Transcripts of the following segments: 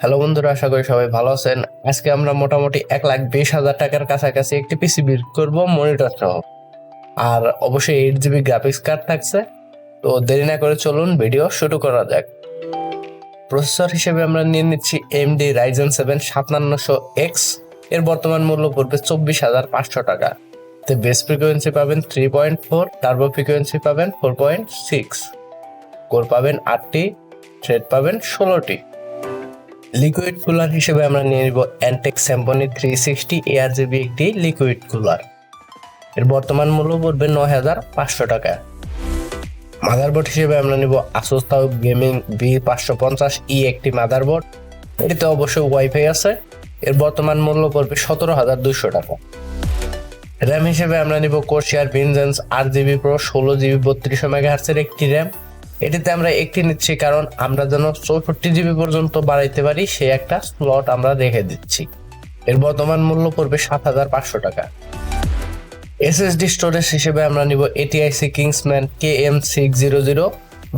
Hello বন্ধুরা, আশা করি সবাই ভালো আছেন। আজকে আমরা মোটামুটি 1,20,000 টাকার কাছাকাছি একটি পিসি বিল্ড করব মনিটর সহ, আর অবশ্যই 8 জিবি গ্রাফিক্স কার্ড থাকছে। তো দেরি না করে চলুন ভিডিও শুরু করা যাক। প্রসেসর হিসেবে আমরা নিয়ে নিচ্ছি AMD ryzen 7 5700X। এর বর্তমান মূল্য পড়বে 24,500 টাকা। তো বেস ফ্রিকোয়েন্সি পাবেন 3.4, টার্বো ফ্রিকোয়েন্সি পাবেন 4.6, কোর পাবেন 8টি, থ্রেড পাবেন 16টি। লিকুইড কুলার হিসেবে আমরা নিয়ে নিব অ্যান্টেক স্যাম্পনি 360 ARGB একটি লিকুইড কুলার। এর বর্তমান মূল্য পড়বে 9,500 টাকা। মাদারবোর্ড হিসেবে আমরা নিব আসুস TUF গেমিং B550E একটি মাদারবোর্ড। এটিতে অবশ্যই ওয়াইফাই আছে। এর বর্তমান মূল্য পড়বে 17,200 টাকা। র্যাম হিসেবে আমরা নিব কোর্সিয়ার ভিনজেন্স 8GB Pro 16GB 3200 MHz এর একটি র্যাম। এটিতে আমরা একটি নিচ্ছি কারণ আমরা যেন 64GB পর্যন্ত বাড়াইতে পারি, সেই একটা স্লট আমরা রেখে দিচ্ছি। এর বর্তমান মূল্য পড়বে 7,500 টাকা। এসএসডি স্টোরেজ হিসেবে আমরা নিব ATIC কিংসম্যান KM600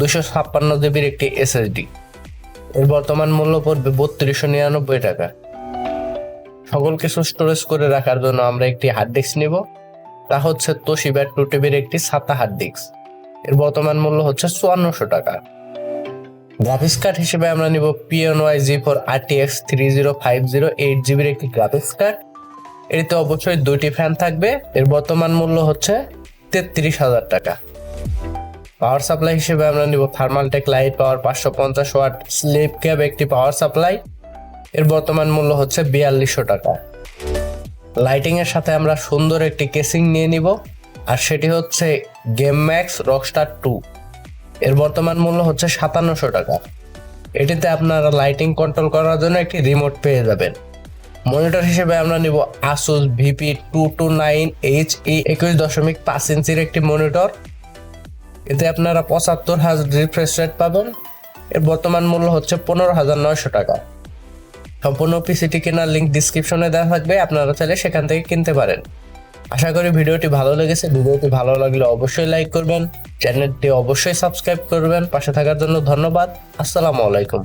256GB একটি এসএসডি। এর বর্তমান মূল্য পড়বে 3299 টাকা। সকল কিছু স্টোরেজ করে রাখার জন্য আমরা একটি হার্ড ডিস্ক নিব, তা হচ্ছে তোশিবা 2TB একটি SATA হার্ড ডিস্ক। এর বর্তমান মূল্য হচ্ছে 5400 টাকা। গ্রাফিক্স কার্ড হিসেবে আমরা নিব PNY G4 RTX 3050 8GB একটি গ্রাফিক্স কার্ড। এটিতে অবশ্যই 2টি ফ্যান থাকবে। এর বর্তমান মূল্য হচ্ছে 33,000 টাকা। পাওয়ার সাপ্লাই হিসেবে আমরা নিব থার্মালটেক লাইট পাওয়ার 550 ওয়াট স্লিপ ক্যাপ একটি পাওয়ার সাপ্লাই। এর বর্তমান মূল্য হচ্ছে 4200 টাকা। লাইটিং এর সাথে আমরা সুন্দর একটি কেসিং নিয়ে নিব, আর সেটি হচ্ছে গেম ম্যাক্স রকস্টার 2। এর বর্তমান মূল্য হচ্ছে 5700 টাকা। এটিতে আপনারা লাইটিং কন্ট্রোল করার জন্য একটি রিমোট পেয়ে যাবেন। মনিটর হিসেবে আমরা নিব আসুস VP229HE 21.5 ইঞ্চির একটি মনিটর। এতে আপনারা 75 Hz রিফ্রেশ রেট পাবেন। এর বর্তমান মূল্য হচ্ছে 15,900 টাকা। সম্পূর্ণ পিসিটি কেনার লিঙ্ক ডিসক্রিপশনে দেওয়া থাকবে, আপনারা চাইলে সেখান থেকে কিনতে পারেন। আশা করি ভিডিওটি ভালো লেগেছে। ভিডিওটি ভালো লাগলে অবশ্যই লাইক করবেন, চ্যানেলটি অবশ্যই সাবস্ক্রাইব করবেন। পাশে থাকার জন্য ধন্যবাদ। আসসালামু আলাইকুম।